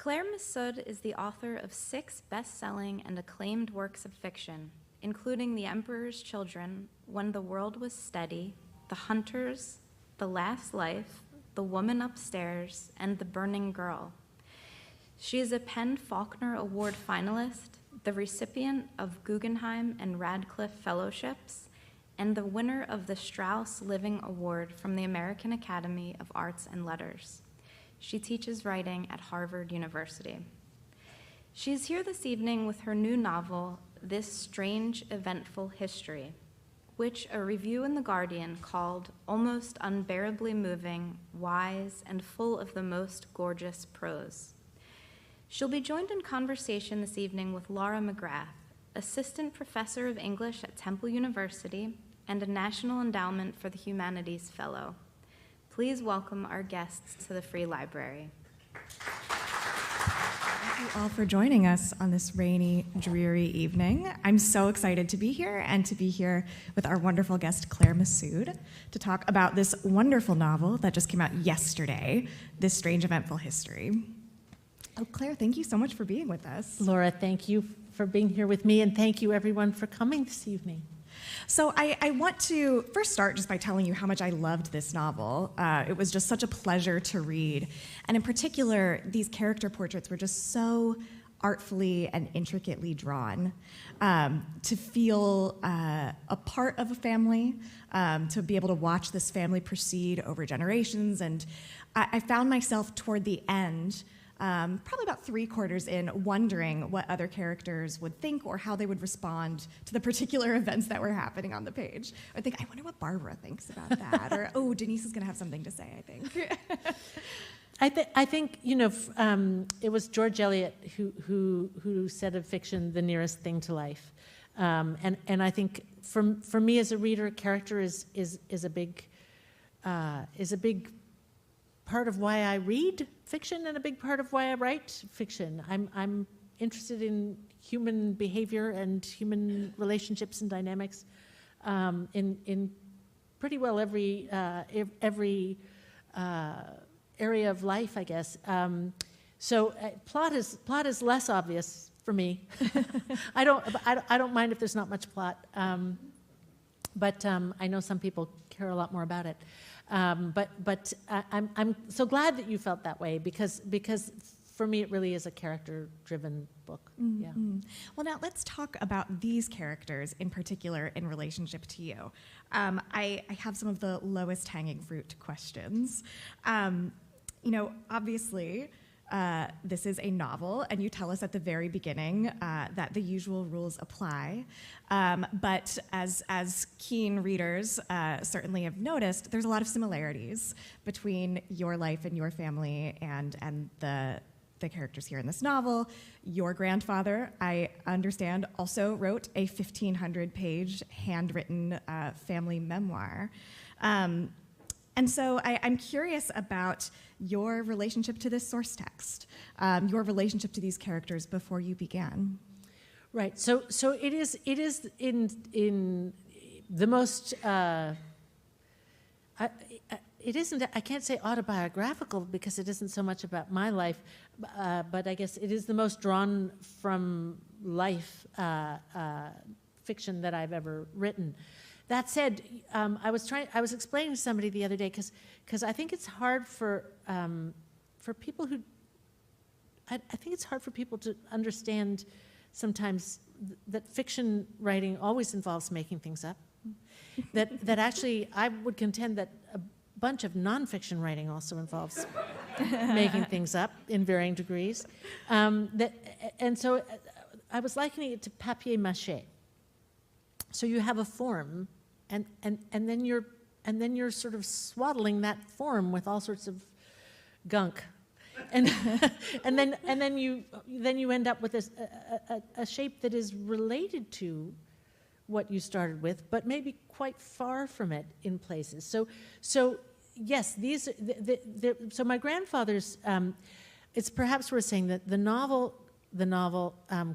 Claire Messud is the author of 6 best-selling and acclaimed works of fiction, including The Emperor's Children, When the World Was Steady, The Hunters, The Last Life, The Woman Upstairs, and The Burning Girl. She is a PEN Faulkner Award finalist, the recipient of Guggenheim and Radcliffe fellowships, and the winner of the Strauss Living Award from the American Academy of Arts and Letters. She teaches writing at Harvard University. She is here this evening with her new novel, This Strange Eventful History, which a review in The Guardian called almost unbearably moving, wise, and full of the most gorgeous prose. She'll be joined in conversation this evening with Laura McGrath, Assistant Professor of English at Temple University and a National Endowment for the Humanities Fellow. Please welcome our guests to the Free Library. Thank you all for joining us on this rainy, dreary evening. I'm so excited to be here and to be here with our wonderful guest, Claire Messud, to talk about this wonderful novel that just came out yesterday, This Strange Eventful History. Oh, Claire, thank you so much for being with us. Laura, thank you for being here with me, and thank you everyone for coming this evening. So I want to first start just by telling you how much I loved this novel. It was just such a pleasure to read. And in particular, these character portraits were just so artfully and intricately drawn. To feel a part of a family, to be able to watch this family proceed over generations. And I found myself toward the end, probably about 3/4 in, wondering what other characters would think or how they would respond to the particular events that were happening on the page. I think, I wonder what Barbara thinks about that. Or, oh, Denise is going to have something to say, I think. I think it was George Eliot who said of fiction the nearest thing to life, and I think for me as a reader, character is a big part of why I read fiction and a big part of why I write fiction. I'm interested in human behavior and human relationships and dynamics in pretty well every area of life, I guess. So plot is less obvious for me. I don't mind if there's not much plot, but I know some people care a lot more about it. But I'm so glad that you felt that way because for me it really is a character-driven book. Mm-hmm. Yeah. Well, now let's talk about these characters in particular in relationship to you. I have some of the lowest hanging fruit questions. Obviously, this is a novel, and you tell us at the very beginning that the usual rules apply. But as keen readers certainly have noticed, there's a lot of similarities between your life and your family and the characters here in this novel. Your grandfather, I understand, also wrote a 1,500-page handwritten family memoir. And so I'm curious about your relationship to this source text, your relationship to these characters before you began. Right. So it is in the most. It isn't. I can't say autobiographical because it isn't so much about my life, but I guess it is the most drawn from life fiction that I've ever written. That said, I was explaining to somebody the other day because I think it's hard for people who. I think it's hard for people to understand sometimes that fiction writing always involves making things up. that actually I would contend that a bunch of nonfiction writing also involves making things up in varying degrees. And so I was likening it to papier mâché. So you have a form, and then you're sort of swaddling that form with all sorts of gunk, and then you end up with a shape that is related to what you started with, but maybe quite far from it in places. So yes, these. So my grandfather's. It's perhaps worth saying that the novel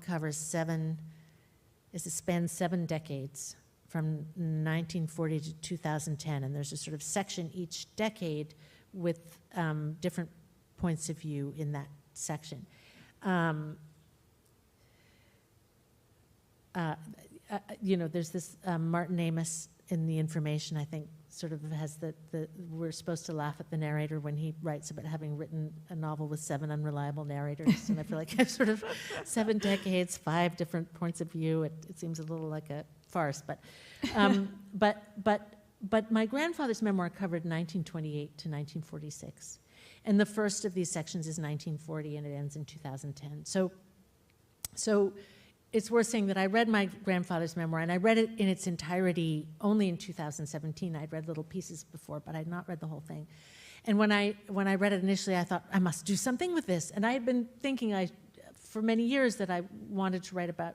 covers spans 7 decades, from 1940 to 2010, and there's a sort of section each decade with different points of view in that section. There's this Martin Amis in the information, I think, sort of has the we're supposed to laugh at the narrator when he writes about having written a novel with 7 unreliable narrators, and I feel like I've sort of 7 decades, 5 different points of view. It seems a little like a farce, but my grandfather's memoir covered 1928 to 1946, and the first of these sections is 1940, and it ends in 2010. So it's worth saying that I read my grandfather's memoir, and I read it in its entirety only in 2017. I'd read little pieces before, but I'd not read the whole thing. And when I read it initially, I thought, I must do something with this. And I had been thinking for many years that I wanted to write about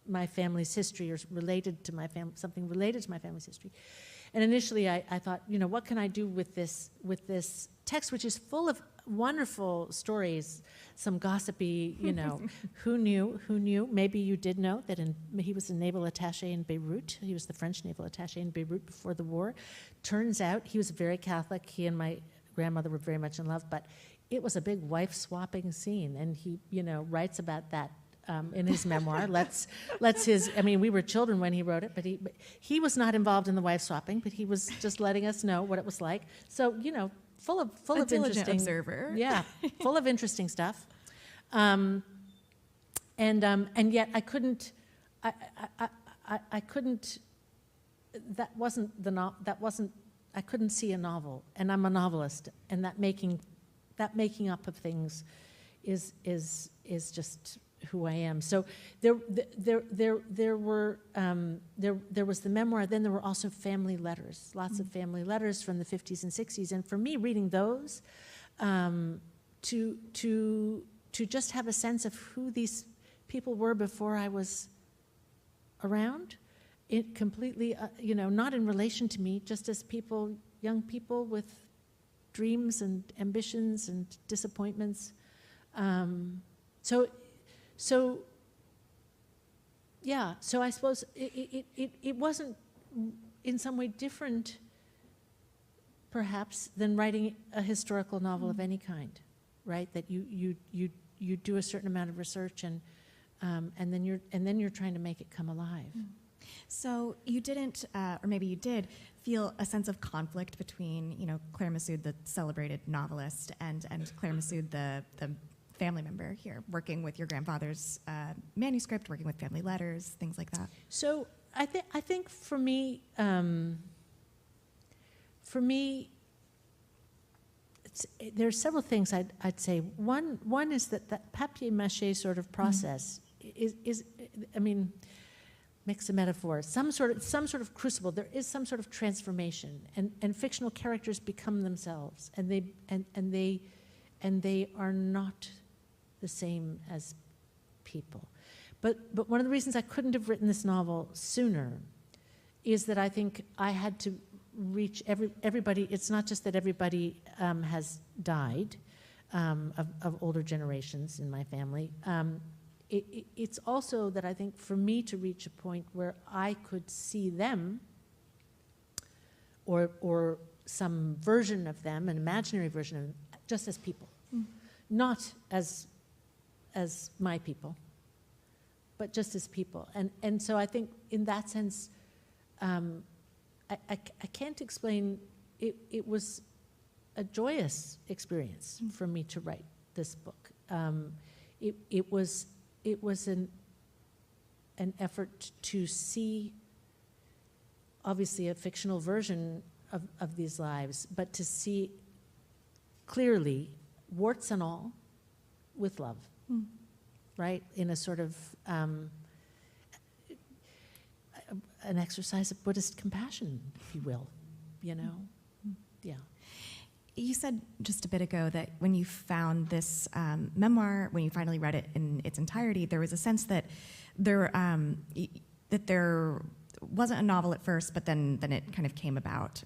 my family's history or something related to my family's history. And initially I thought, what can I do with this text, which is full of wonderful stories, some gossipy, who knew? Maybe you did know that he was a naval attaché in Beirut. He was the French naval attaché in Beirut before the war. Turns out he was very Catholic. He and my grandmother were very much in love, but it was a big wife-swapping scene, and he, writes about that in his memoir. We were children when he wrote it, but he was not involved in the wife-swapping, but he was just letting us know what it was like. So, full of interesting observer. Yeah, full of interesting stuff, and yet I couldn't. I couldn't. I couldn't see a novel, and I'm a novelist, and that making up of things is just who I am. So there was the memoir. Then there were also family letters, lots of family letters from the 50s and 60s. And for me, reading those, to just have a sense of who these people were before I was around, it completely, not in relation to me, just as people, young people with dreams and ambitions and disappointments. So I suppose it wasn't in some way different, perhaps, than writing a historical novel of any kind, right? That you do a certain amount of research and then you're trying to make it come alive. So you didn't, or maybe you did, feel a sense of conflict between, Claire Messud, the celebrated novelist, and Claire Messud, the family member here, working with your grandfather's manuscript, working with family letters, things like that. So I think for me, there's several things I'd say. One is that papier-mâché sort of process is mix a metaphor, some sort of crucible. There is some sort of transformation, and fictional characters become themselves, and they are not the same as people. But one of the reasons I couldn't have written this novel sooner is that I think I had to reach everybody. It's not just that everybody has died of older generations in my family. It's also that I think for me to reach a point where I could see them or some version of them, an imaginary version of them, just as people, not as my people, but just as people. And so I think in that sense, I can't explain, it was a joyous experience for me to write this book. It was an effort to see, obviously, a fictional version of these lives, but to see clearly, warts and all, with love, right? In a sort of an exercise of Buddhist compassion, if you will, Yeah. You said just a bit ago that when you found this memoir, when you finally read it in its entirety, there was a sense that there wasn't a novel at first, but then it kind of came about.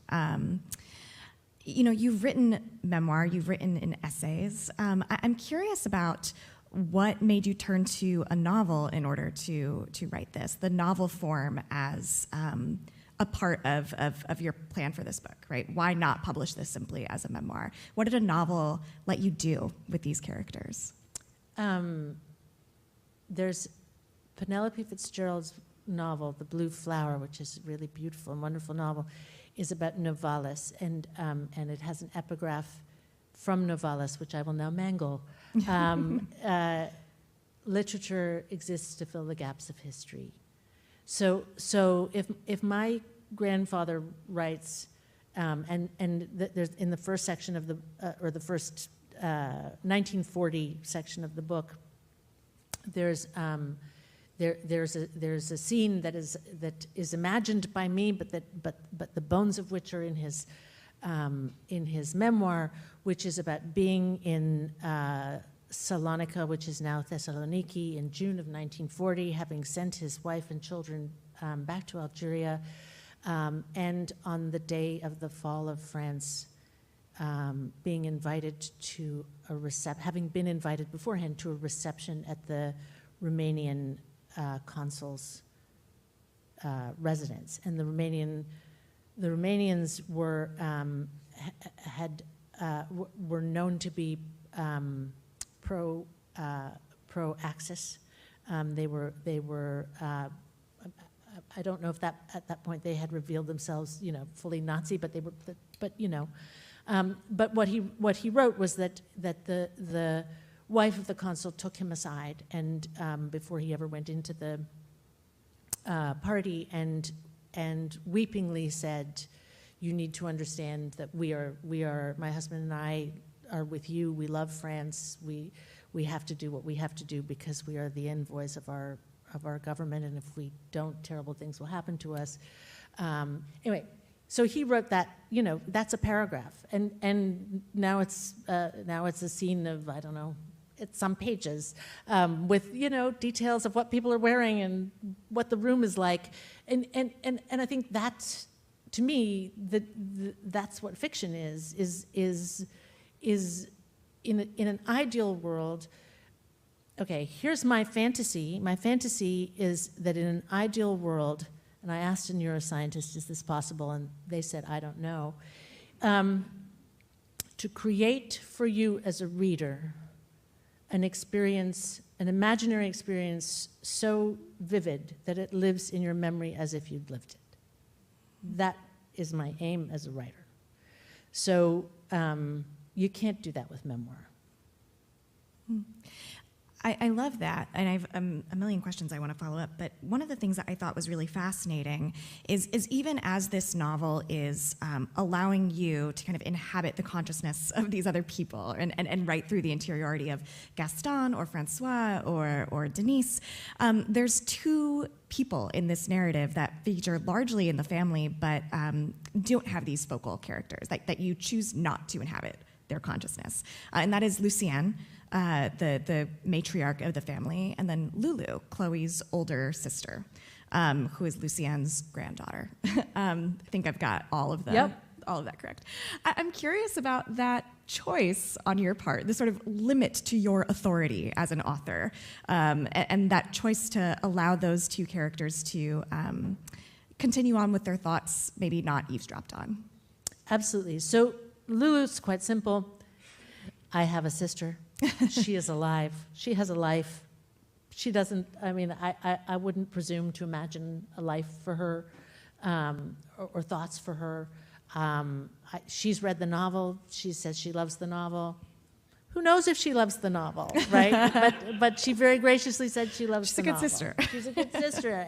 You've written memoir, you've written in essays. I'm curious about what made you turn to a novel in order to write this, the novel form as a part of your plan for this book, right? Why not publish this simply as a memoir? What did a novel let you do with these characters? There's Penelope Fitzgerald's novel, The Blue Flower, which is a really beautiful and wonderful novel, is about Novalis, and it has an epigraph from Novalis, which I will now mangle. Literature exists to fill the gaps of history. So if my grandfather writes, there's in the first section of the or the first 1940 section of the book, there's a scene that is imagined by me, but the bones of which are in his memoir, which is about being in Salonika, which is now Thessaloniki, in June of 1940, having sent his wife and children back to Algeria, and on the day of the fall of France, being invited to having been invited beforehand to a reception at the Romanian consul's residence, and the Romanians were were known to be pro-Axis. They were. I don't know if at that point they had revealed themselves, fully Nazi, but they were. But what he wrote was that the wife of the consul took him aside, and before he ever went into the party, and weepingly said, "You need to understand that we are. My husband and I are with you. We love France. We have to do what we have to do because we are the envoys of our government, and if we don't, terrible things will happen to us." Anyway, so he wrote that. That's a paragraph, and now it's a scene of, I don't know, it's some pages with details of what people are wearing and what the room is like, and I think that's, to me, that's what fiction is in an ideal world. Okay, here's my fantasy. My fantasy is that in an ideal world, and I asked a neuroscientist, is this possible? And they said, I don't know. To create for you as a reader an experience, an imaginary experience so vivid that it lives in your memory as if you'd lived it. That is my aim as a writer. So you can't do that with memoir. I love that, and I have a million questions I want to follow up, but one of the things that I thought was really fascinating is even as this novel is allowing you to kind of inhabit the consciousness of these other people and write through the interiority of Gaston or Francois or Denise, there's two people in this narrative that feature largely in the family, but don't have these focal characters, that you choose not to inhabit their consciousness. And that is Lucienne, the matriarch of the family, and then Lulu, Chloe's older sister, who is Lucienne's granddaughter. I think I've got all of that correct. I'm curious about that choice on your part, the sort of limit to your authority as an author, and that choice to allow those two characters to continue on with their thoughts, maybe not eavesdropped on. Absolutely. So Lulu's quite simple. I have a sister. She is alive. She has a life. She doesn't, I wouldn't presume to imagine a life for her or thoughts for her. She's read the novel. She says she loves the novel. Who knows if she loves the novel, right? but she very graciously said she loves the novel. She's a good sister. She's a good sister.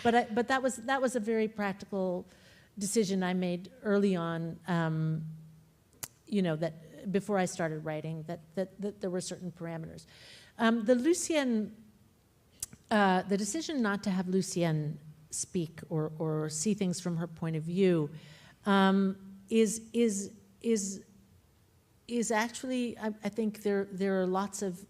But that was a very practical decision I made early on, that before I started writing, that there were certain parameters. The decision not to have Lucienne speak or see things from her point of view is actually, I think there are lots of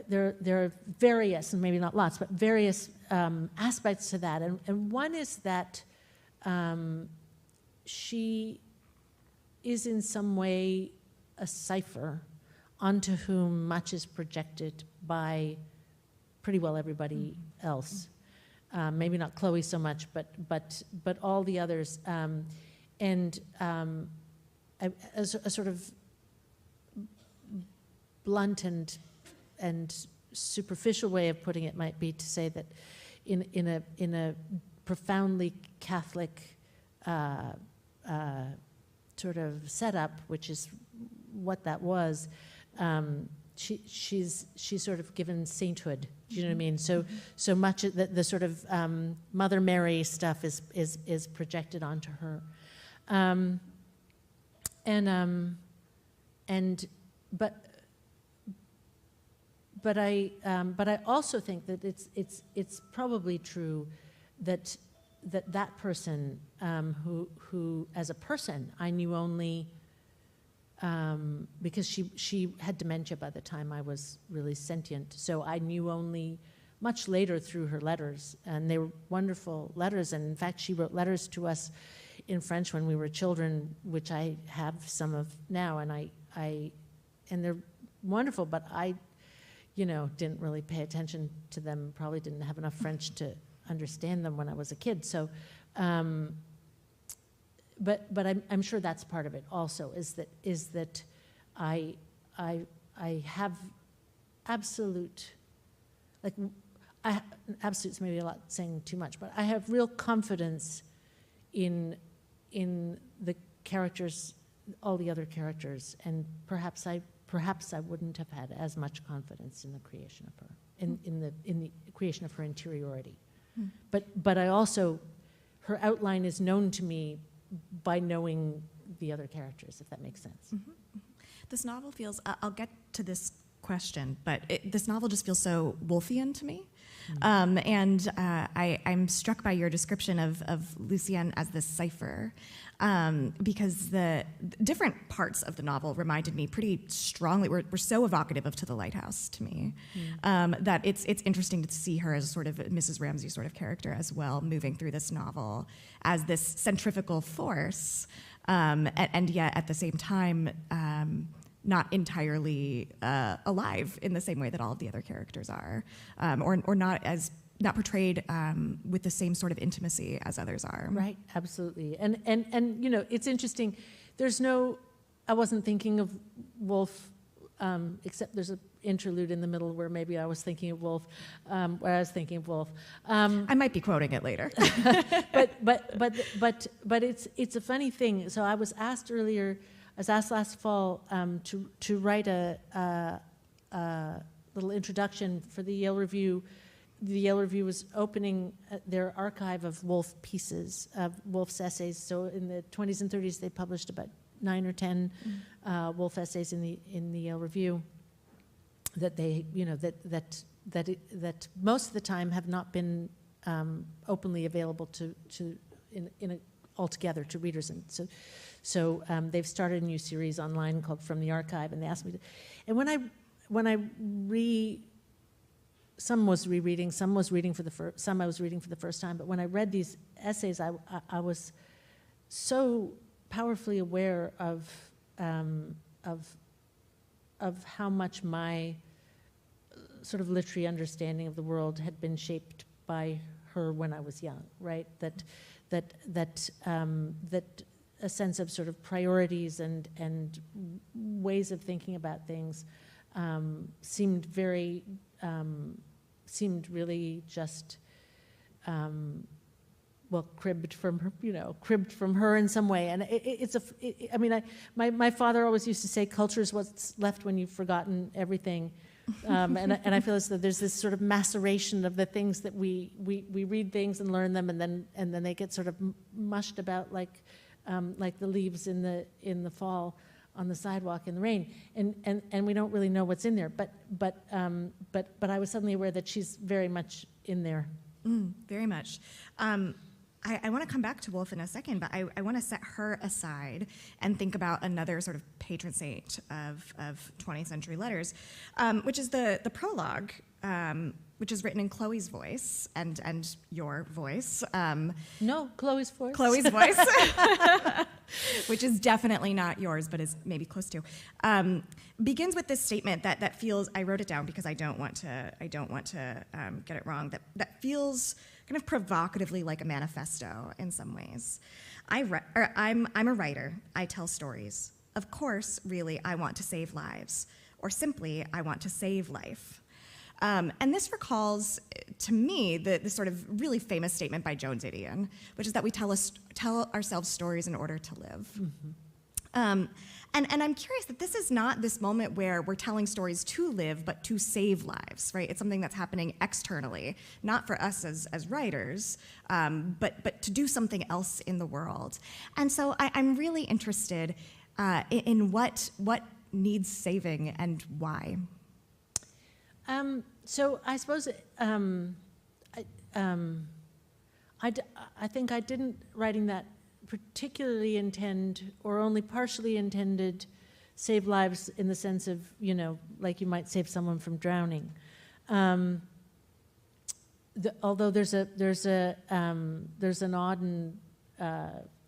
there are various, and maybe not lots, but various aspects to that, and one is that she is in some way a cipher onto whom much is projected by pretty well everybody else. maybe not Chloe so much, but all the others, and a sort of blunt and superficial way of putting it might be to say that in a profoundly Catholic sort of setup, which is what that was, she's sort of given sainthood. Do you know what I mean? So much of the sort of Mother Mary stuff is projected onto her, but I also think that it's probably true that person who as a person I knew only because she had dementia by the time I was really sentient, so I knew only much later through her letters, and they were wonderful letters, and in fact she wrote letters to us in French when we were children, which I have some of now, and and they're wonderful, but I didn't really pay attention to them, probably didn't have enough French to understand them when I was a kid. So, but I'm sure that's part of it also, is that I have absolute, absolute's maybe a lot saying too much, but I have real confidence in the characters, all the other characters, and perhaps I wouldn't have had as much confidence in the creation of her, in the creation of her interiority. But I also, her outline is known to me by knowing the other characters, if that makes sense. This novel feels, I'll get to this question, but this novel just feels so Woolfian to me. And I'm struck by your description of Lucienne as this cipher, because the different parts of the novel reminded me pretty strongly, were so evocative of To the Lighthouse to me, that it's interesting to see her as sort of Mrs. Ramsay sort of character as well, moving through this novel as this centrifugal force, and yet at the same time, not entirely alive in the same way that all of the other characters are, or not portrayed with the same sort of intimacy as others are. Right, absolutely. And it's interesting. I wasn't thinking of Woolf, except there's an interlude in the middle where maybe I was thinking of Woolf, where I was thinking of Woolf. I might be quoting it later. but it's a funny thing. So I was asked last fall to write a little introduction for the Yale Review. The Yale Review was opening their archive of Woolf pieces, of Woolf's essays. So in the 20s and 30s, they published about 9 or 10 Woolf essays in the Yale Review that they, that most of the time have not been openly available altogether to readers, and so they've started a new series online called From the Archive, and they asked me to, and when I some was rereading, some I was reading for the first time, but when I read these essays, I was so powerfully aware of how much my sort of literary understanding of the world had been shaped by her when I was young, right? That a sense of sort of priorities and ways of thinking about things seemed really just cribbed from her in some way. And my father always used to say, culture is what's left when you've forgotten everything. And I feel as though there's this sort of maceration of the things that we read things and learn them, and then they get sort of mushed about like the leaves in the fall on the sidewalk in the rain, and we don't really know what's in there. But I was suddenly aware that she's very much in there. Very much. I want to come back to Woolf in a second, but I want to set her aside and think about another sort of patron saint of 20th century letters, which is the prologue, which is written in Chloe's voice and your voice. No, Chloe's voice. Chloe's voice, which is definitely not yours, but is maybe close to. Begins with this statement that feels. I wrote it down because I don't want to get it wrong. That feels kind of provocatively like a manifesto in some ways. I'm a writer. I tell stories. Of course, really, I want to save lives, or simply, I want to save life. And this recalls, to me, the sort of really famous statement by Joan Didion, which is that we tell ourselves stories in order to live. Mm-hmm. And I'm curious that this is not this moment where we're telling stories to live, but to save lives, right? It's something that's happening externally, not for us as writers, but to do something else in the world. And so I'm really interested in what needs saving and why. So I suppose I think I didn't, writing that, particularly intend, or only partially intended, save lives in the sense of, like you might save someone from drowning. Although there's an Auden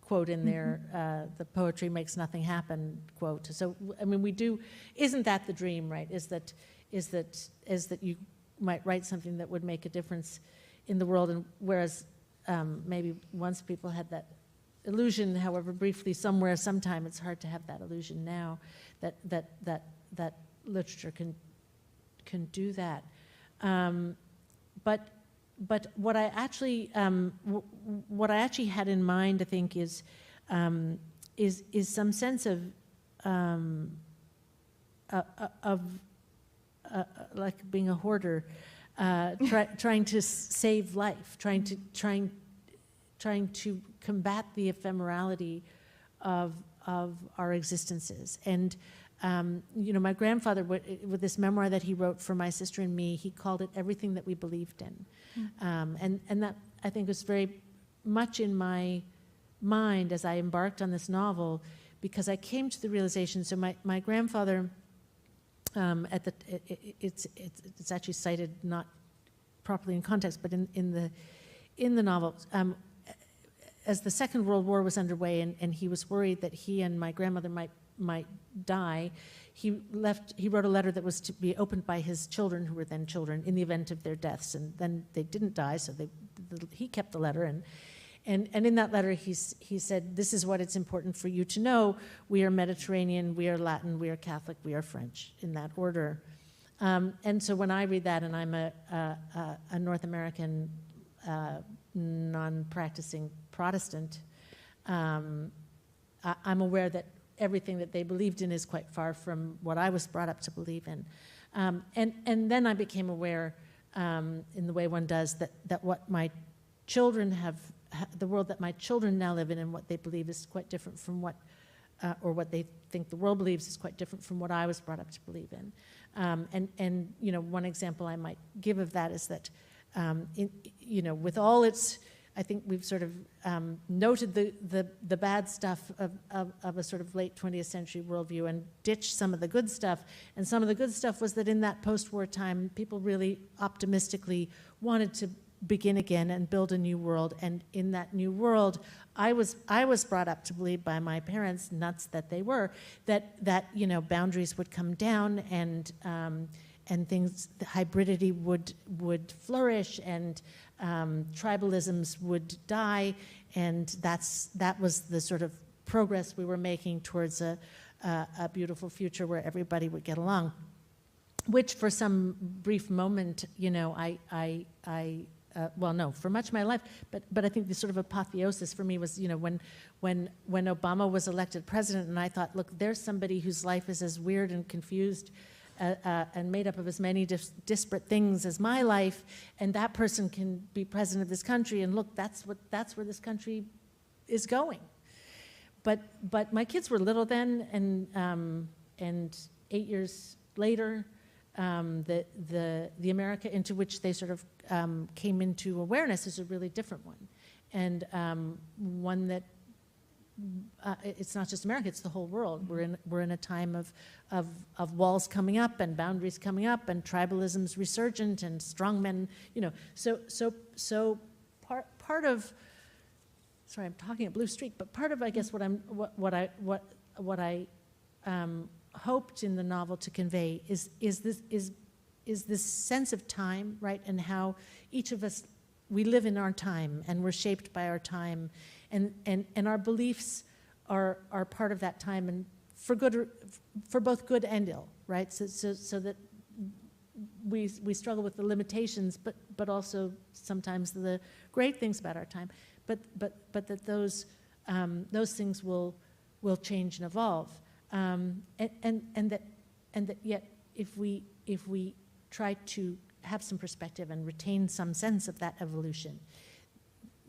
quote in there, the poetry makes nothing happen quote. So I mean, isn't that the dream, right? Is that you might write something that would make a difference in the world, and whereas maybe once people had that illusion, however briefly, somewhere, sometime, it's hard to have that illusion now that literature can do that. But what I actually had in mind, I think, is some sense of like being a hoarder, trying to save life, trying to combat the ephemerality of our existences. And my grandfather, with this memoir that he wrote for my sister and me, he called it Everything That We Believed In. And that, I think, was very much in my mind as I embarked on this novel, because I came to the realization, so my grandfather, it's actually cited not properly in context, but in the novel, as the Second World War was underway, and he was worried that he and my grandmother might die, he wrote a letter that was to be opened by his children, who were then children, in the event of their deaths. And then they didn't die, so he kept the letter. And in that letter, he said, "This is what it's important for you to know. We are Mediterranean, we are Latin, we are Catholic, we are French," in that order. And so when I read that, and I'm a North American non-practicing Protestant, I'm aware that everything that they believed in is quite far from what I was brought up to believe in. And then I became aware, in the way one does, that what my children the world that my children now live in and what they believe is quite different from what they think the world believes is quite different from what I was brought up to believe in. And one example I might give of that is that, with all its, I think we've sort of noted the bad stuff of a sort of late 20th century worldview and ditched some of the good stuff. And some of the good stuff was that in that post-war time, people really optimistically wanted to begin again and build a new world. And in that new world, I was brought up to believe by my parents, nuts that they were, that boundaries would come down and things, the hybridity would flourish, and tribalisms would die, and that was the sort of progress we were making towards a beautiful future where everybody would get along. Which, for some brief moment, for much of my life, but I think the sort of apotheosis for me was, when Obama was elected president, and I thought, look, there's somebody whose life is as weird and confused and made up of as many disparate things as my life, and that person can be president of this country, and look, that's where this country is going. But my kids were little then, and 8 years later, the America into which they sort of came into awareness is a really different one, and one that it's not just America, it's the whole world. We're in a time of walls coming up and boundaries coming up and tribalism's resurgent and strongmen, so part of, sorry, I'm talking at Blue Streak, but part of, I guess, what I hoped in the novel to convey is this sense of time, right, and how each of us, we live in our time and we're shaped by our time, and our beliefs are part of that time, and for both good and ill, right? So that we struggle with the limitations, but also sometimes the great things about our time, but that those things will change and evolve, and that yet if we try to have some perspective and retain some sense of that evolution,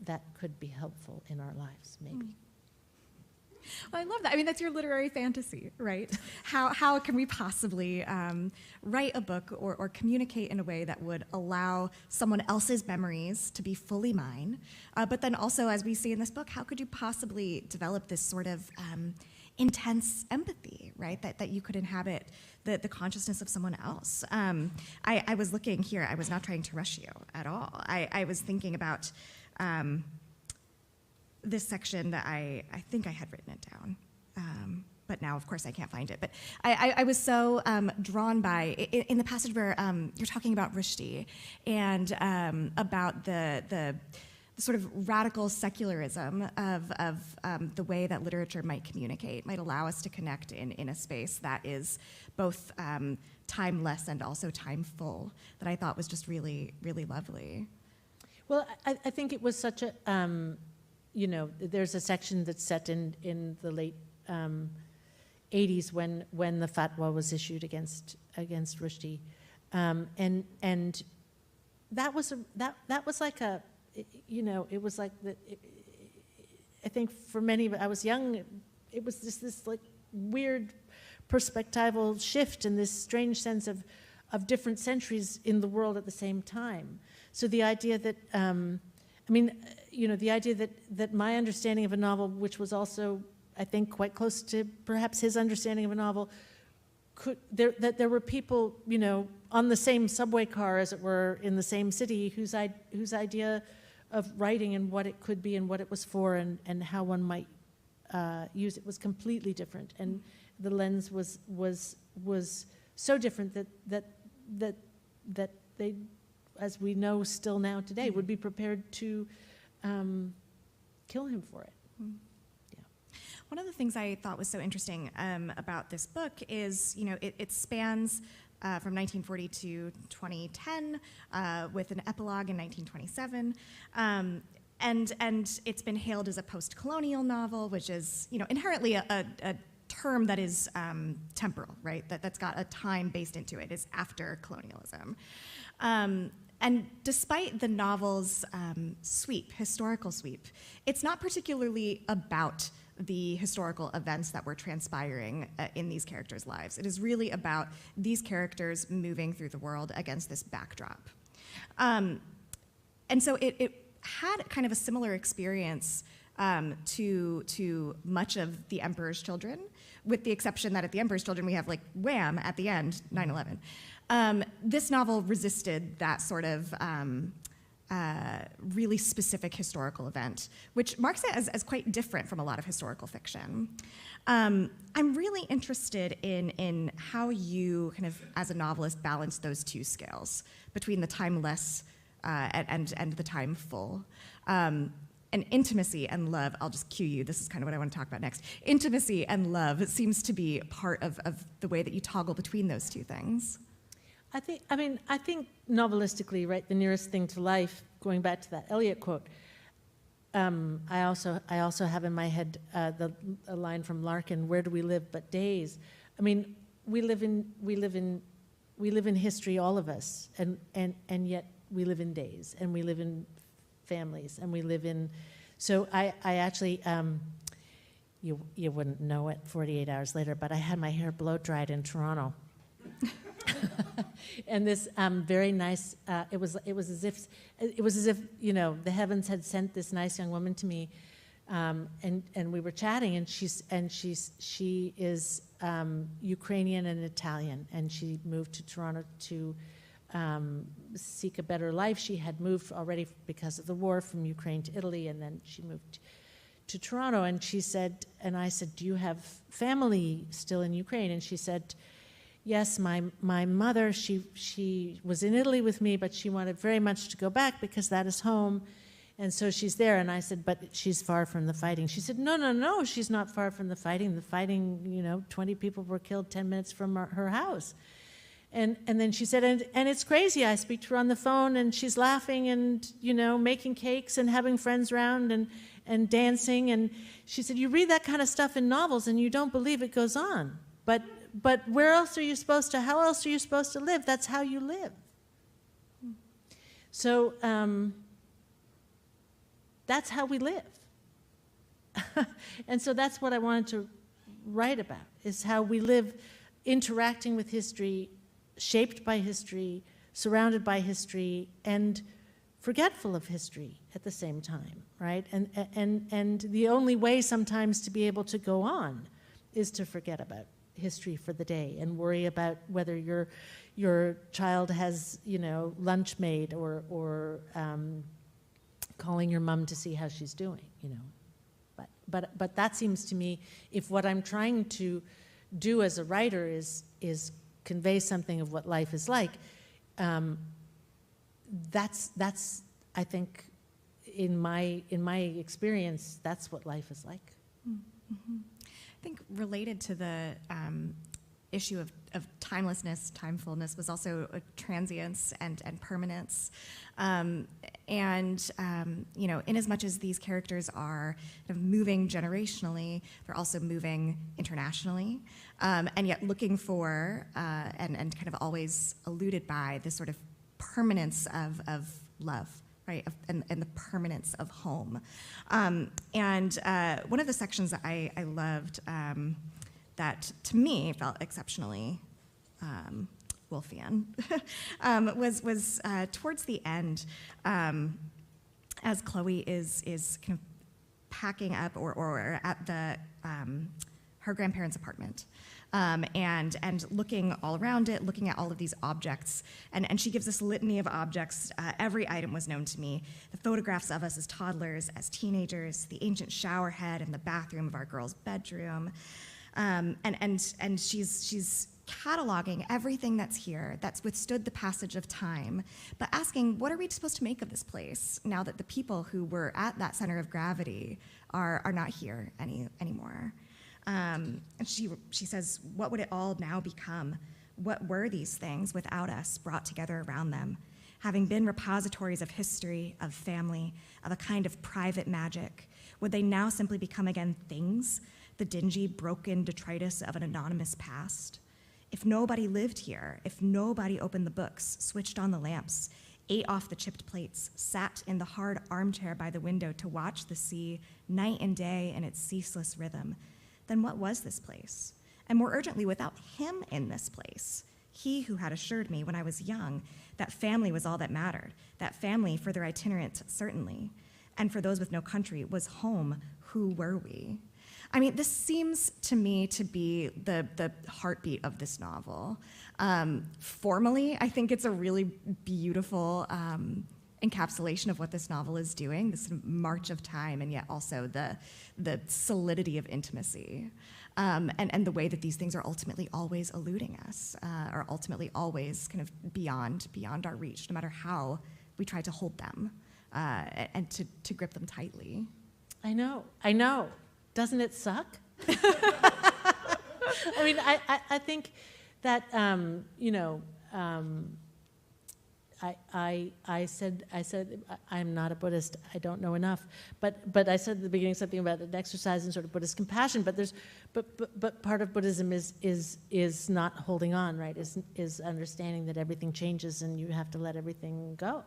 that could be helpful in our lives, maybe. Well, I love that. I mean, that's your literary fantasy, right? How can we possibly write a book or communicate in a way that would allow someone else's memories to be fully mine? But then also, as we see in this book, how could you possibly develop this sort of intense empathy, right? That you could inhabit the consciousness of someone else. I was looking here. I was not trying to rush you at all. I was thinking about this section that I think I had written it down, but now, of course, I can't find it. But I was so drawn by, in the passage where you're talking about Rushdie and about the sort of radical secularism of the way that literature might communicate, might allow us to connect in a space that is both timeless and also timeful, that I thought was just really, really lovely. Well, I think it was such a, there's a section that's set in the late 80s when the fatwa was issued against Rushdie, and that was like a, it was like I think for many of us, I was young, it was just this like weird perspectival shift and this strange sense of different centuries in the world at the same time. So the idea that, the idea that my understanding of a novel, which was also, I think, quite close to perhaps his understanding of a novel, that there were people, on the same subway car, as it were, in the same city, whose idea of writing and what it could be and what it was for and how one might use it was completely different, and the lens was so different that they, as we know still now today, would be prepared to kill him for it. Yeah. One of the things I thought was so interesting about this book is, it spans from 1940 to 2010 with an epilogue in 1927. And it's been hailed as a post-colonial novel, which is, inherently a term that is temporal, right? That's got a time based into it. It's after colonialism. And despite the novel's historical sweep, it's not particularly about the historical events that were transpiring in these characters' lives. It is really about these characters moving through the world against this backdrop. And so it had kind of a similar experience to much of The Emperor's Children, with the exception that at The Emperor's Children we have like wham at the end, 9/11. This novel resisted that sort of really specific historical event, which marks it as quite different from a lot of historical fiction. I'm really interested in how you kind of, as a novelist, balance those two scales between the timeless and the timeful. And intimacy and love, I'll just cue you, this is kind of what I want to talk about next. Intimacy and love, it seems to be part of the way that you toggle between those two things. I think novelistically, right, the nearest thing to life, going back to that Eliot quote, I also have in my head a line from Larkin, "Where do we live but days?" I mean, we live in history, all of us, and yet we live in days, and we live in families, and we live in. So I actually, you wouldn't know it 48 hours later, but I had my hair blow dried in Toronto. And this very nice, it was as if the heavens had sent this nice young woman to me And we were chatting, and she is Ukrainian and Italian, and she moved to Toronto to seek a better life. She had moved already because of the war from Ukraine to Italy, and then she moved to Toronto. And she said, and I said, do you have family still in Ukraine? And she said, yes, my mother, she was in Italy with me, but she wanted very much to go back because that is home. And so she's there. And I said, but she's far from the fighting. She said, no, she's not far from the fighting. The fighting, 20 people were killed 10 minutes from her house. And then she said, and it's crazy. I speak to her on the phone, and she's laughing and, making cakes and having friends around and dancing. And she said, you read that kind of stuff in novels and you don't believe it goes on. But where else are you how else are you supposed to live? That's how you live. So that's how we live. And so that's what I wanted to write about, is how we live interacting with history, shaped by history, surrounded by history, and forgetful of history at the same time, right? And the only way sometimes to be able to go on is to forget about history for the day and worry about whether your child has, lunch made or calling your mom to see how she's doing, But that seems to me, if what I'm trying to do as a writer is convey something of what life is like, that's I think in my experience, that's what life is like. Mm-hmm. I think related to the issue of timelessness, timefulness, was also a transience and permanence. In as much as these characters are kind of moving generationally, they're also moving internationally, and yet looking for and kind of always alluded by this sort of permanence of love, right, and the permanence of home. One of the sections that I loved that to me felt exceptionally Woolfian was towards the end, as Chloe is kind of packing up or at the her grandparents' apartment, and looking all around it, looking at all of these objects, and she gives this litany of objects. Every item was known to me: the photographs of us as toddlers, as teenagers, the ancient shower head in the bathroom of our girls' bedroom. And she's cataloging everything that's here, that's withstood the passage of time, but asking, what are we supposed to make of this place now that the people who were at that center of gravity are not here anymore? And she says, what would it all now become? What were these things without us brought together around them? Having been repositories of history, of family, of a kind of private magic, would they now simply become again things? The dingy, broken detritus of an anonymous past? If nobody lived here, if nobody opened the books, switched on the lamps, ate off the chipped plates, sat in the hard armchair by the window to watch the sea night and day in its ceaseless rhythm, then what was this place? And more urgently, without him in this place, he who had assured me when I was young that family was all that mattered, that family for their itinerant certainly, and for those with no country was home, who were we? I mean, this seems to me to be the heartbeat of this novel. Formally, I think it's a really beautiful encapsulation of what this novel is doing, this march of time, and yet also the solidity of intimacy, and the way that these things are ultimately always eluding us, or ultimately always kind of beyond our reach, no matter how we try to hold them and to grip them tightly. I know. Doesn't it suck? I mean, I think that, I said I'm not a Buddhist. I don't know enough. But I said at the beginning something about an exercise in sort of Buddhist compassion. But part of Buddhism is not holding on, right? Is understanding that everything changes and you have to let everything go.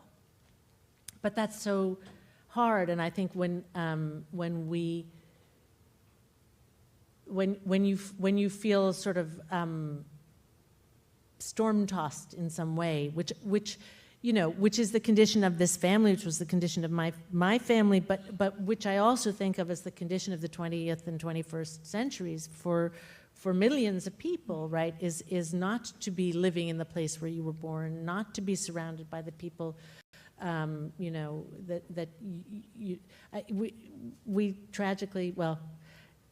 But that's so hard. And I think when you feel sort of storm-tossed in some way, which which is the condition of this family, which was the condition of my family, but which I also think of as the condition of the 20th and 21st centuries for millions of people, right, is not to be living in the place where you were born, not to be surrounded by the people, we tragically, well,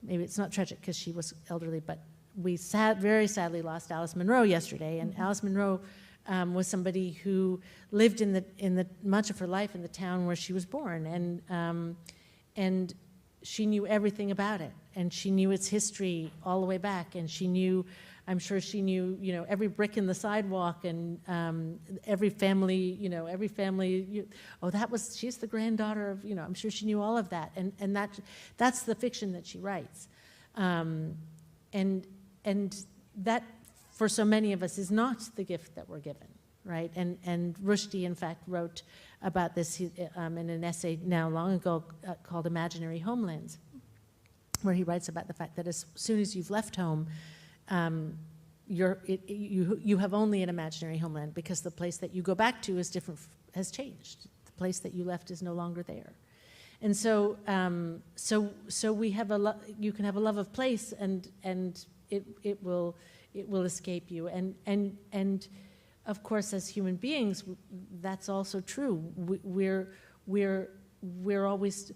maybe it's not tragic because she was elderly, but we very sadly lost Alice Munro yesterday, and Alice Munro was somebody who lived in the much of her life in the town where she was born, and she knew everything about it, and she knew its history all the way back, and I'm sure she knew, every brick in the sidewalk, and every family, she's the granddaughter of, I'm sure she knew all of that, and that's the fiction that she writes, and that, for so many of us, is not the gift that we're given, right? And Rushdie, in fact, wrote about this in an essay now long ago called Imaginary Homelands, where he writes about the fact that as soon as you've left home, you have only an imaginary homeland, because the place that you go back to is different, has changed. The place that you left is no longer there. And so we have you can have a love of place, and it will escape you, and of course, as human beings, that's also true. We're always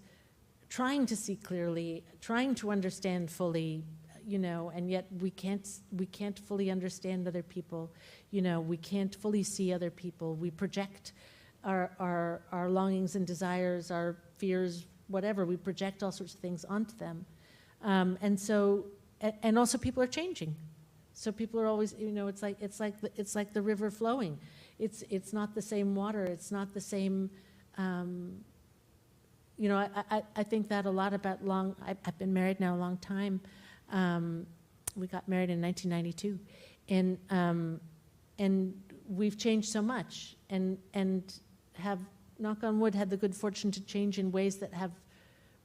trying to see clearly, trying to understand fully, and yet we can't fully understand other people. We can't fully see other people. We project our longings and desires, our fears, whatever. We project all sorts of things onto them, and also people are changing. So people are always, it's like the river flowing. It's not the same water. It's not the same. I think that a lot about I've been married now a long time. We got married in 1992, and we've changed so much, and have, knock on wood, had the good fortune to change in ways that have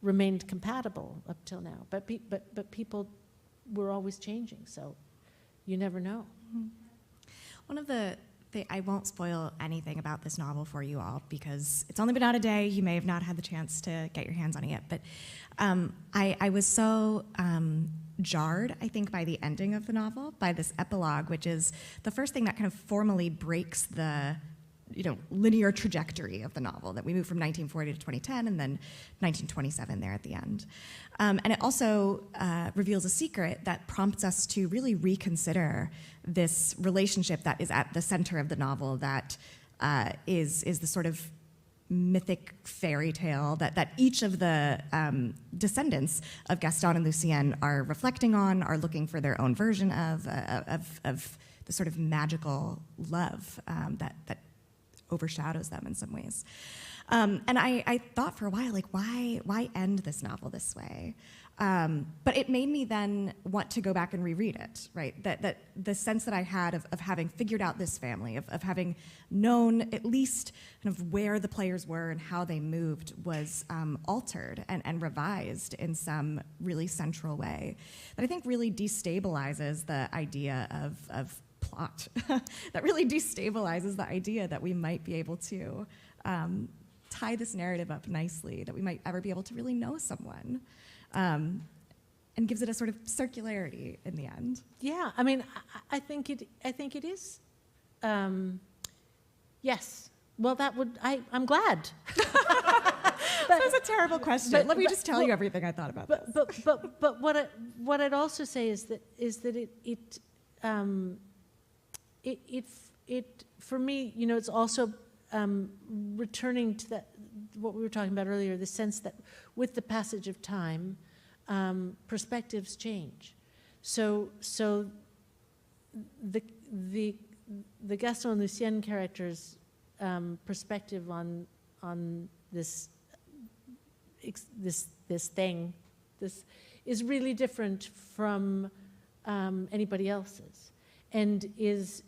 remained compatible up till now. But people were always changing, so you never know. One of I won't spoil anything about this novel for you all, because it's only been out a day. You may have not had the chance to get your hands on it yet, but I was so jarred, I think, by the ending of the novel, by this epilogue, which is the first thing that kind of formally breaks the linear trajectory of the novel, that we move from 1940 to 2010 and then 1927 there at the end. And it also reveals a secret that prompts us to really reconsider this relationship that is at the center of the novel, that is the sort of mythic fairy tale that each of the descendants of Gaston and Lucienne are reflecting on, are looking for their own version of the sort of magical love that overshadows them in some ways. And I thought for a while, why end this novel this way? But it made me then want to go back and reread it, right? That the sense that I had of having figured out this family, of having known at least kind of where the players were and how they moved, was altered and revised in some really central way that I think really destabilizes the idea of plot, that really destabilizes the idea that we might be able to tie this narrative up nicely, that we might ever be able to really know someone, and gives it a sort of circularity in the end. Yeah, I mean, I think it is. Yes. Well, I'm glad. That was a terrible question. Let me just tell you everything I thought about this. But what I'd also say is that it for me, it's also returning to what we were talking about earlier, the sense that with the passage of time, perspectives change. So the Gaston and Lucienne characters' perspective on this thing is really different from anybody else's, and is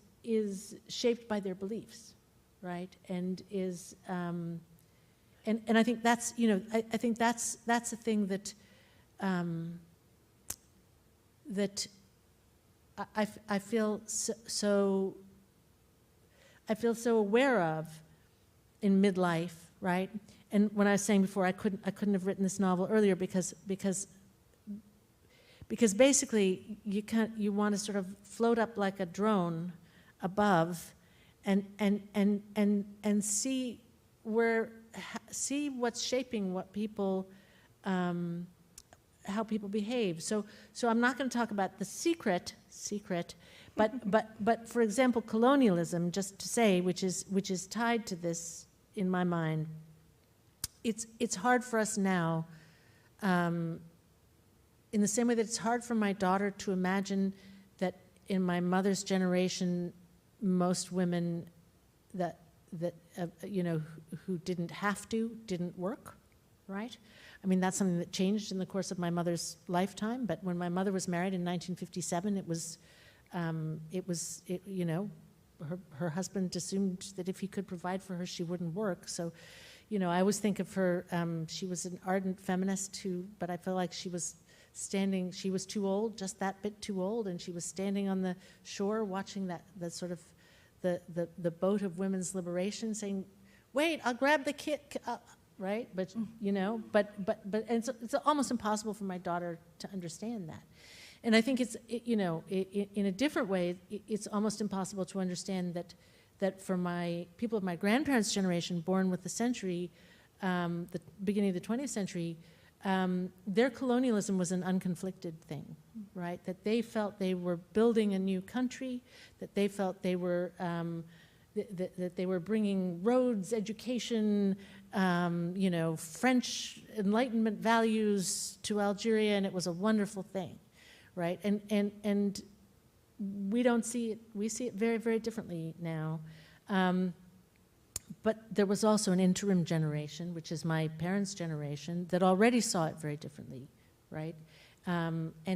shaped by their beliefs, right? And is and I think that's I think that's a thing that that I feel so aware of in midlife, right? And when I was saying before, I couldn't have written this novel earlier because basically you want to sort of float up like a drone above, and see what's shaping what people, how people behave. So I'm not going to talk about the secret, but for example, colonialism, just to say, which is tied to this in my mind. It's hard for us now, in the same way that it's hard for my daughter to imagine that in my mother's generation, most women that who didn't have to didn't work, right? I mean, that's something that changed in the course of my mother's lifetime. But when my mother was married in 1957, her husband assumed that if he could provide for her, she wouldn't work. So, I always think of her, she was an ardent feminist but I feel like she was too old, just that bit too old, and she was standing on the shore watching the sort of the boat of women's liberation, saying, wait, I'll grab the kid, right? But, and it's almost impossible for my daughter to understand that. And I think in a different way, it's almost impossible to understand that for people of my grandparents' generation, born with the century, the beginning of the 20th century, their colonialism was an unconflicted thing, right? That they felt they were building a new country, that they felt they were that they were bringing roads, education, French Enlightenment values to Algeria, and it was a wonderful thing, right? And we don't see it. We see it very, very differently now. But there was also an interim generation, which is my parents' generation, that already saw it very differently, right? Not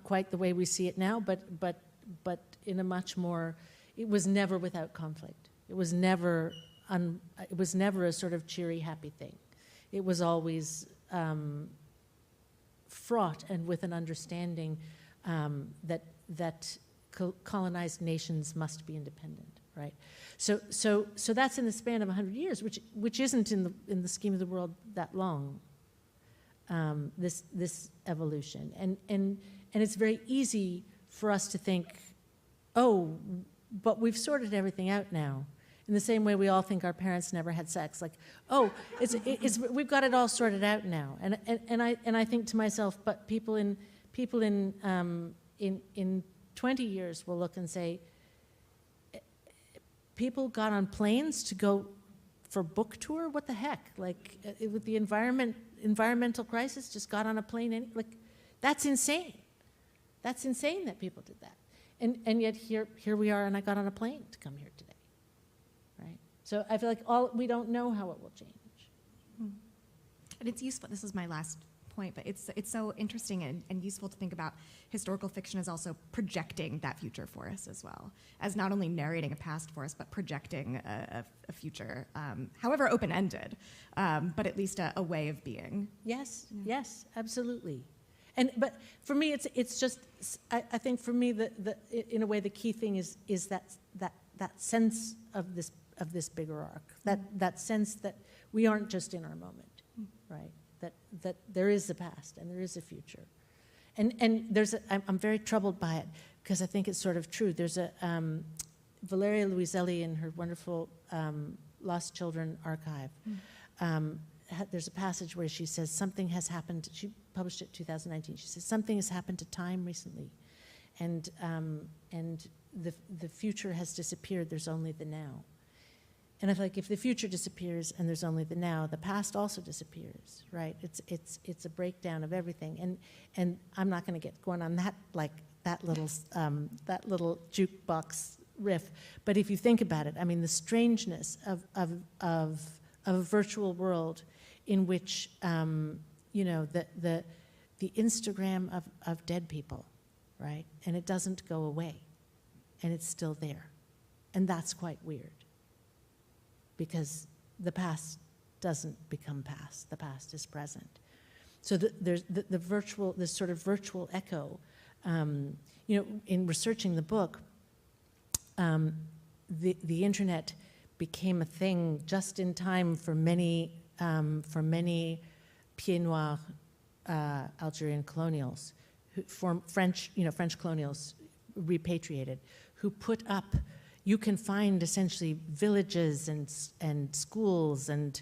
quite the way we see it now, but in a much more. It was never without conflict. It was never a sort of cheery, happy thing. It was always fraught and with an understanding that colonized nations must be independent, right? So that's in the span of 100 years, which isn't in the scheme of the world that long. This evolution, and it's very easy for us to think, oh, but we've sorted everything out now. In the same way we all think our parents never had sex, like, oh, we've got it all sorted out now. And I think to myself, but people in 20 years will look and say, people got on planes to go for book tour? What the heck? Like, with the environmental crisis, just got on a plane? That's insane. That's insane that people did that. And yet here we are, and I got on a plane to come here today, right? So I feel like we don't know how it will change. And it's useful, this is my last point, but it's so interesting and useful to think about historical fiction as also projecting that future for us as well, as not only narrating a past for us, but projecting a future, however open-ended, but at least a way of being. Yes, yes, absolutely. But for me, it's just, I think for me, in a way, the key thing is that sense of this bigger arc, that sense that we aren't just in our moment, right? That there is a past and there is a future, and I'm very troubled by it because I think it's sort of true. There's a Valeria Luiselli in her wonderful Lost Children archive. There's a passage where she says something has happened. She published it in 2019. She says something has happened to time recently, and the future has disappeared. There's only the now. And I feel like if the future disappears and there's only the now, the past also disappears, right? It's a breakdown of everything. And I'm not going to get going on that little jukebox riff. But if you think about it, I mean, the strangeness of a virtual world in which the Instagram of dead people, right? And it doesn't go away, and it's still there, and that's quite weird. Because the past doesn't become past. The past is present. So there's this sort of virtual echo. In researching the book, the internet became a thing just in time for many pieds noirs Algerian colonials, French colonials repatriated, who put up. You can find essentially villages and schools and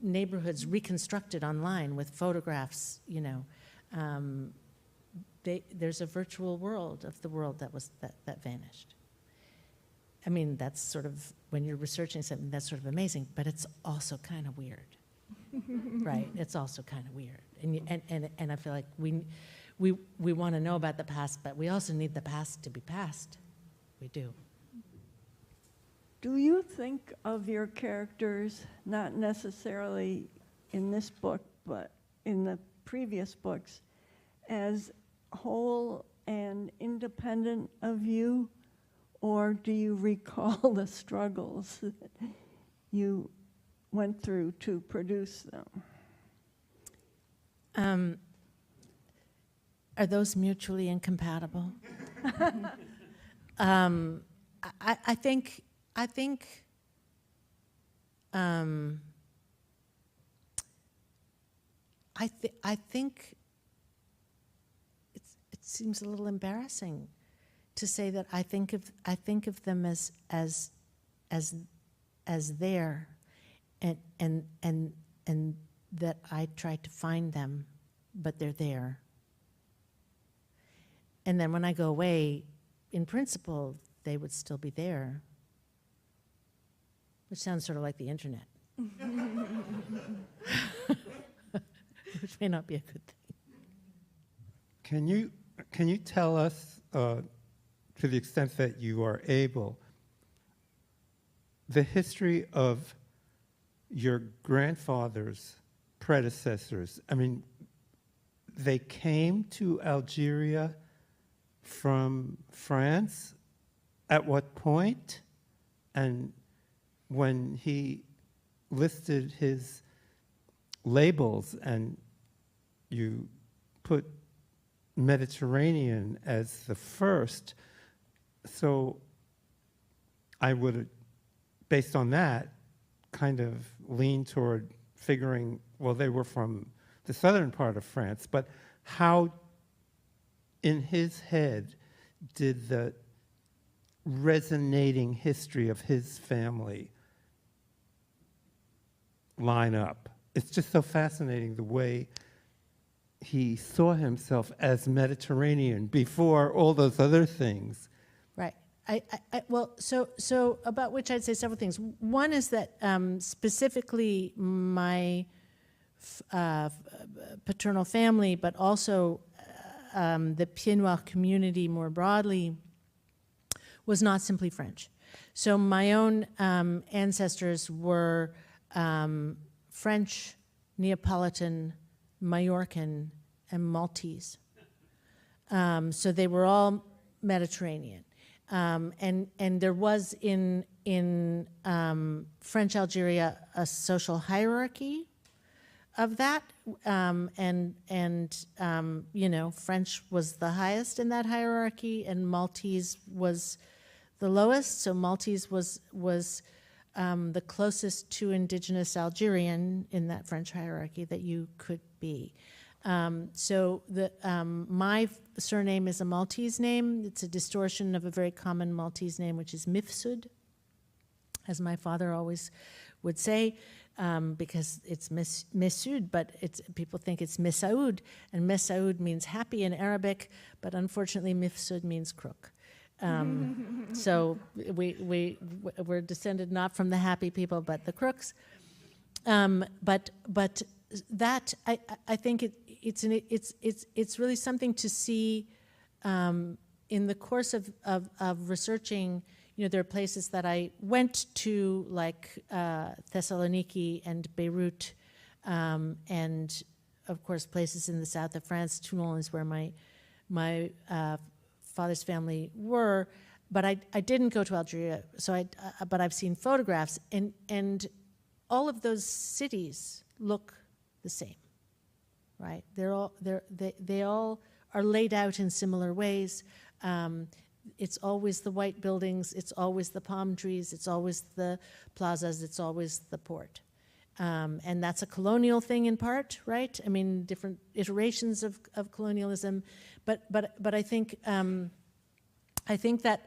neighborhoods reconstructed online with photographs. There's a virtual world of the world that vanished. I mean, that's sort of, when you're researching something, that's sort of amazing, but it's also kind of weird, right? It's also kind of weird, and I feel like we want to know about the past, but we also need the past to be past. We do. Do you think of your characters, not necessarily in this book, but in the previous books, as whole and independent of you? Or do you recall the struggles that you went through to produce them? Are those mutually incompatible? I think it seems a little embarrassing to say that I think of them as there, and that I tried to find them, but they're there. And then when I go away, in principle, they would still be there, which sounds sort of like the internet, which may not be a good thing. Can you tell us, to the extent that you are able, the history of your grandfather's predecessors? I mean, they came to Algeria from France at what point? And when he listed his labels and you put Mediterranean as the first, so I would, based on that, kind of lean toward figuring, well, they were from the southern part of France, but how in his head did the resonating history of his family line up? It's just so fascinating the way he saw himself as Mediterranean before all those other things. Right. Well, so about which I'd say several things. One is that specifically my paternal family, but also the Pieds Noirs community more broadly, was not simply French. So my own ancestors were French, Neapolitan, Majorcan, and Maltese. So they were all Mediterranean. And there was in French Algeria a social hierarchy of that, French was the highest in that hierarchy, and Maltese was the lowest. So Maltese was the closest to indigenous Algerian in that French hierarchy that you could be. So my surname is a Maltese name. It's a distortion of a very common Maltese name, which is Messud, as my father always would say, because it's Messud, but people think it's Messud, and Messud means happy in Arabic, but unfortunately Messud means crook. So we're descended not from the happy people, but the crooks. But that I think it's really something to see in the course of researching. There are places that I went to, like Thessaloniki and Beirut, and of course places in the south of France. Toulon is where my father's family were, but I didn't go to Algeria. So but I've seen photographs, and all of those cities look the same, right? They all are laid out in similar ways. it's always the white buildings, it's always the palm trees, it's always the plazas, it's always the port. And that's a colonial thing in part, right? I mean, different iterations of colonialism, but I think that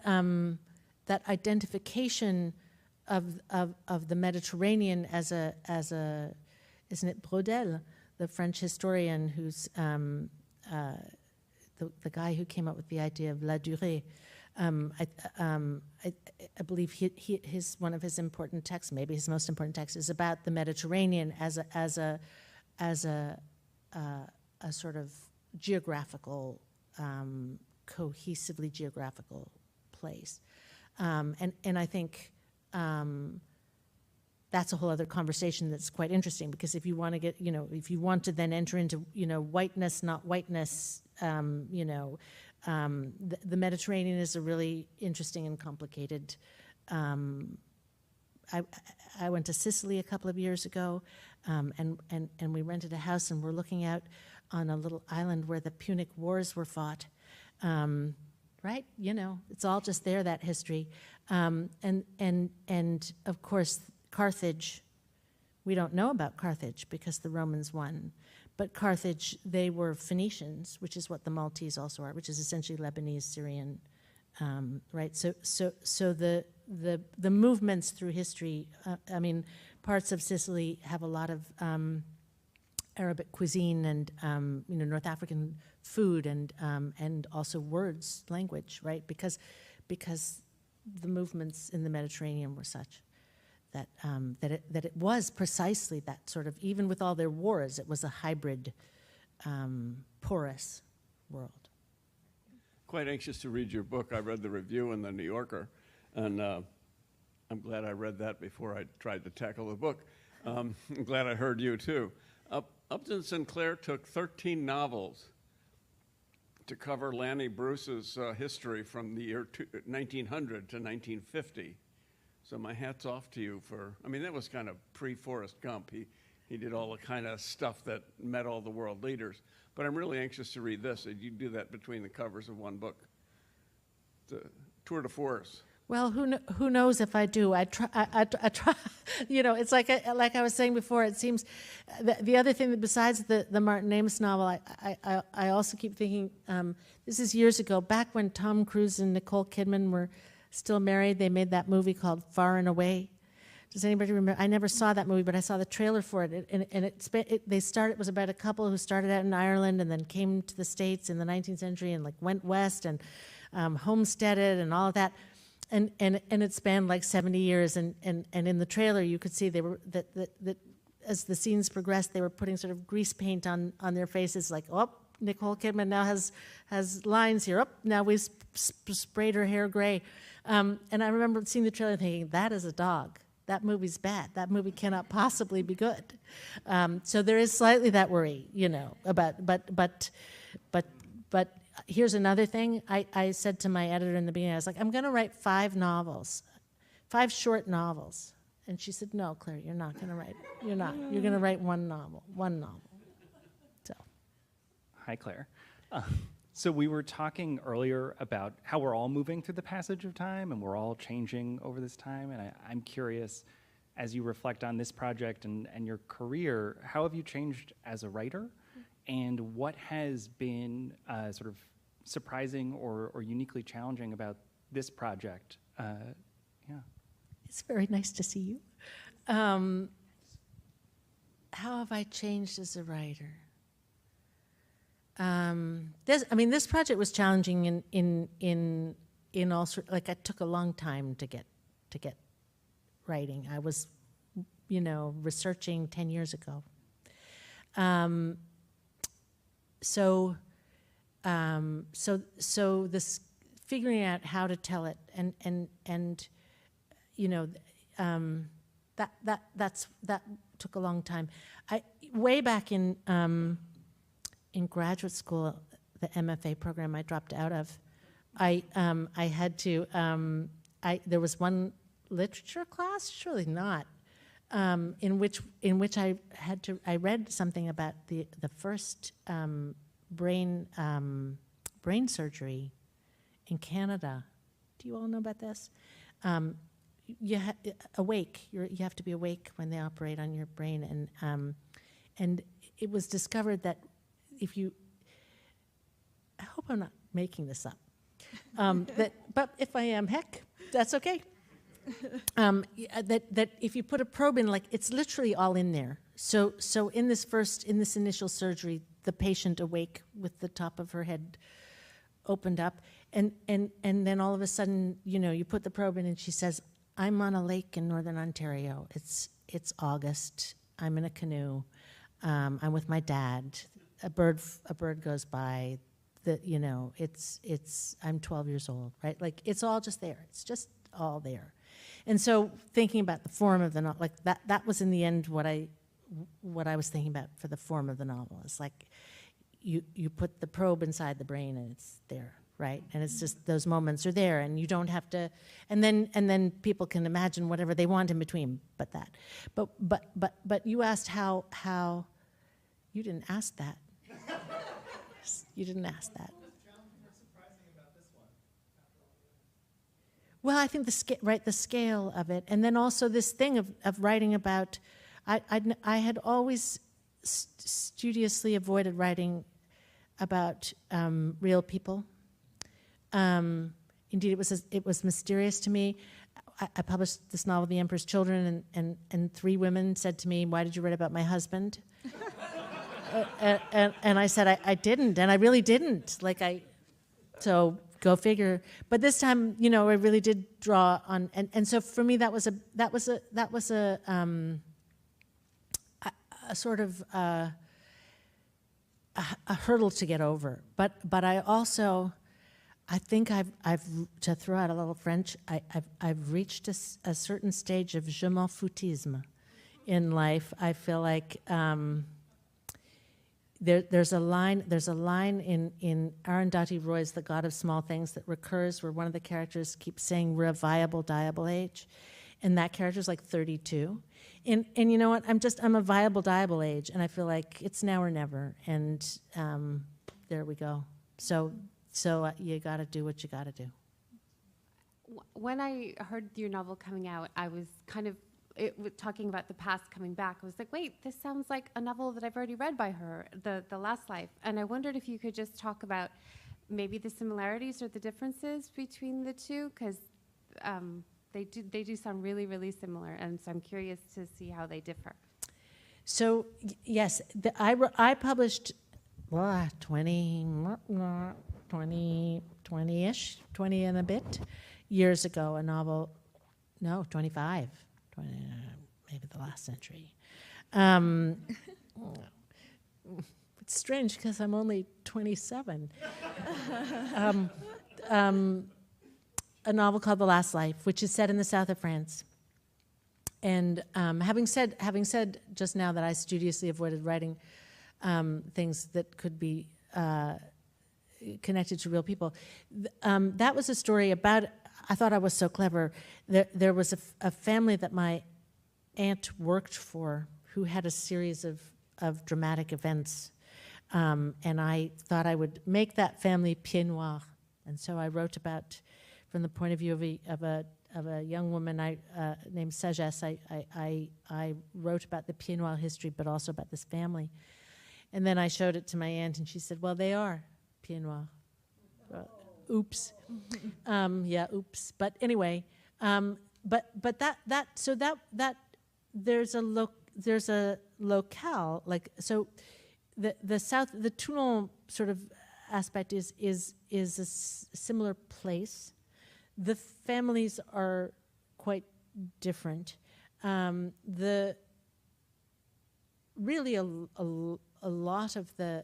that identification of the Mediterranean as a isn't it Brodel, the French historian, who's the guy who came up with the idea of la durée. I believe his one of his important texts, maybe his most important text, is about the Mediterranean as a sort of geographical, cohesively geographical place, and I think that's a whole other conversation that's quite interesting, because if you want to get, if you want to then enter into, whiteness, not whiteness, the Mediterranean is a really interesting and complicated. I went to Sicily a couple of years ago, and we rented a house, and we're looking out on a little island where the Punic Wars were fought. Right? It's all just there, that history. And of course, Carthage, we don't know about Carthage because the Romans won. But Carthage, they were Phoenicians, which is what the Maltese also are, which is essentially Lebanese, Syrian, right? So the movements through history, parts of Sicily have a lot of Arabic cuisine and North African food and also words, language, right? Because the movements in the Mediterranean were such that it was precisely that sort of, even with all their wars, it was a hybrid, porous world. Quite anxious to read your book. I read the review in the New Yorker, and I'm glad I read that before I tried to tackle the book. I'm glad I heard you too. Upton Sinclair took 13 novels to cover Lanny Bruce's history from the year 1900 to 1950. So my hat's off to you for, that was kind of pre-Forrest Gump. He did all the kind of stuff that met all the world leaders. But I'm really anxious to read this. You do that between the covers of one book. The tour de force. Well, who knows if I do? I try. It's like I was saying before. It seems the other thing that besides the Martin Amis novel, I also keep thinking. This is years ago, back when Tom Cruise and Nicole Kidman were still married. They made that movie called Far and Away. Does anybody remember? I never saw that movie, but I saw the trailer for it. It was about a couple who started out in Ireland and then came to the States in the 19th century and went west and homesteaded and all of that. And it spanned 70 years, and in the trailer you could see they were that as the scenes progressed, they were putting sort of grease paint on their faces, Nicole Kidman now has lines here. Oh, now we've sprayed her hair gray. And I remember seeing the trailer thinking, that is a dog. That movie's bad. That movie cannot possibly be good. So there is slightly that worry, about but here's another thing. I said to my editor in the beginning, I was like, I'm going to write 5 novels, 5 short novels. And she said, no, Claire, you're not going to write. You're not. You're going to write one novel. So. Hi, Claire. So we were talking earlier about how we're all moving through the passage of time and we're all changing over this time. And I'm curious, as you reflect on this project and your career, how have you changed as a writer? And what has been sort of surprising or uniquely challenging about this project? It's very nice to see you. How have I changed as a writer? This project was challenging in all sorts. It took a long time to get writing. I was, researching 10 years ago. So this figuring out how to tell it and that took a long time. Way back in graduate school, the MFA program I dropped out of, I had to there was one literature class, surely not, in which I read something about the first brain surgery in Canada. Do you all know about this? You have to be awake when they operate on your brain, and it was discovered that if you, I hope I'm not making this up, but if I am, heck, that's okay. That if you put a probe in, like, it's literally all in there. So in this initial surgery, the patient awake with the top of her head opened up, and then all of a sudden, you put the probe in, and she says, "I'm on a lake in northern Ontario. It's August. I'm in a canoe. I'm with my dad. A bird goes by. I'm 12 years old, right? Like, it's all just there. It's just all there." And so thinking about the form of the novel, like that was in the end what I was thinking about for the form of the novel. It's like you put the probe inside the brain and it's there, right? And it's just those moments are there, and you don't have to. And then people can imagine whatever they want in between. But you asked how. You didn't ask that. You didn't ask that. Well, I think the scale of it, and then also this thing of writing about. I had always studiously avoided writing about real people. Indeed, it was mysterious to me. I published this novel, The Emperor's Children, and 3 women said to me, "Why did you write about my husband?" and I said, I didn't, and I really didn't. So go figure. But this time, I really did draw on, and so for me, that was a sort of a hurdle to get over. But I also, I think I've to throw out a little French. I've reached a certain stage of je m'en foutisme in life. I feel like. There's a line in Arundhati Roy's The God of Small Things that recurs, where one of the characters keeps saying, "We're a viable, diable age," and that character's like 32. And you know what? I'm a viable, diable age, and I feel like it's now or never. And there we go. So you got to do what you got to do. When I heard your novel coming out, I was kind of talking about the past coming back. I was like, wait, this sounds like a novel that I've already read by her, The Last Life. And I wondered if you could just talk about maybe the similarities or the differences between the two, because they do sound really, really similar. And so I'm curious to see how they differ. So yes, I published 20-ish, 20 and a bit years ago, a novel, no, 25. Maybe the last century. It's strange because I'm only 27. A novel called The Last Life, which is set in the south of France. And having said just now that I studiously avoided writing things that could be connected to real people, that was a story about. I thought I was so clever. There was a family that my aunt worked for who had a series of dramatic events, and I thought I would make that family pied noir. And so I wrote about, from the point of view of a young woman named Sagesse. I wrote about the pied noir history, but also about this family. And then I showed it to my aunt, and she said, "Well, they are pied noir." Oops. Yeah, oops. But anyway, but that there's a locale, like, so the south, the Toulon sort of aspect is a similar place. The families are quite different. Really a lot of the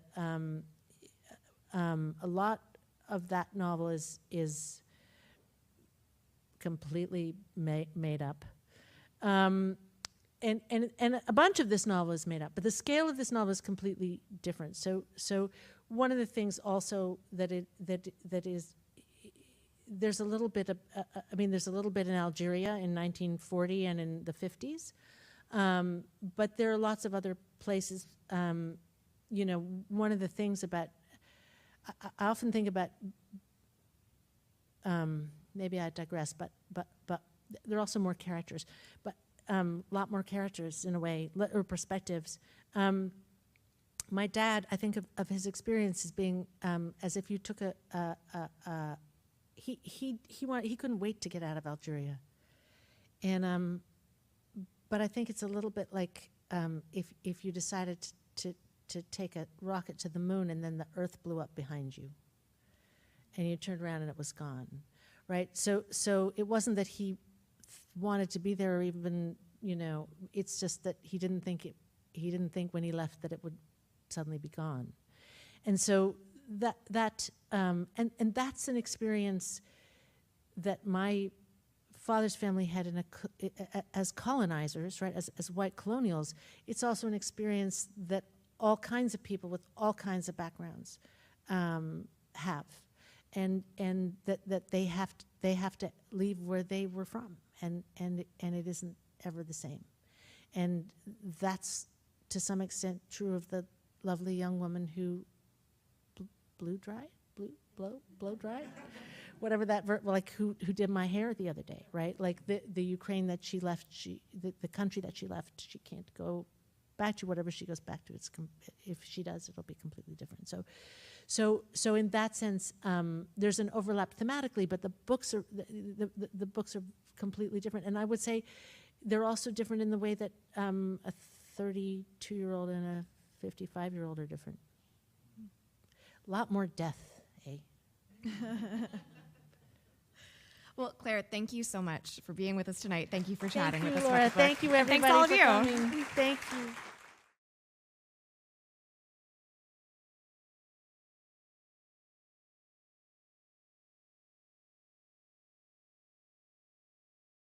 a lot of that novel is completely made up, and a bunch of this novel is made up, but the scale of this novel is completely different. So one of the things also that is, there's a little bit of there's a little bit in Algeria in 1940 and in the 50s, but there are lots of other places. One of the things about I often think about maybe I digress, but there are also more characters, but a lot more characters in a way, or perspectives. My dad, I think of his experience as being as if you took he couldn't wait to get out of Algeria, and but I think it's a little bit like if you decided to take a rocket to the moon and then the Earth blew up behind you, and you turned around and it was gone, right? So it wasn't that he wanted to be there, or even, you know, it's just that he didn't think when he left that it would suddenly be gone. And so and that's an experience that my father's family had as colonizers, right, as white colonials. It's also an experience that all kinds of people with all kinds of backgrounds have, and that they have to leave where they were from, and it isn't ever the same. And that's to some extent true of the lovely young woman who blow dried, whatever that like who did my hair the other day, right? Like the Ukraine that she left, the country that she left, she can't go back to. Whatever she goes back to, if she does, it'll be completely different. So in that sense, there's an overlap thematically, but the books are the books are completely different. And I would say they're also different in the way that a 32-year-old and a 55-year-old are different. A lot more death, eh? Well, Claire, thank you so much for being with us tonight. Thank you for chatting with us. Laura. about the book. Thank you, everybody, Thanks all of for you. coming. Thank you.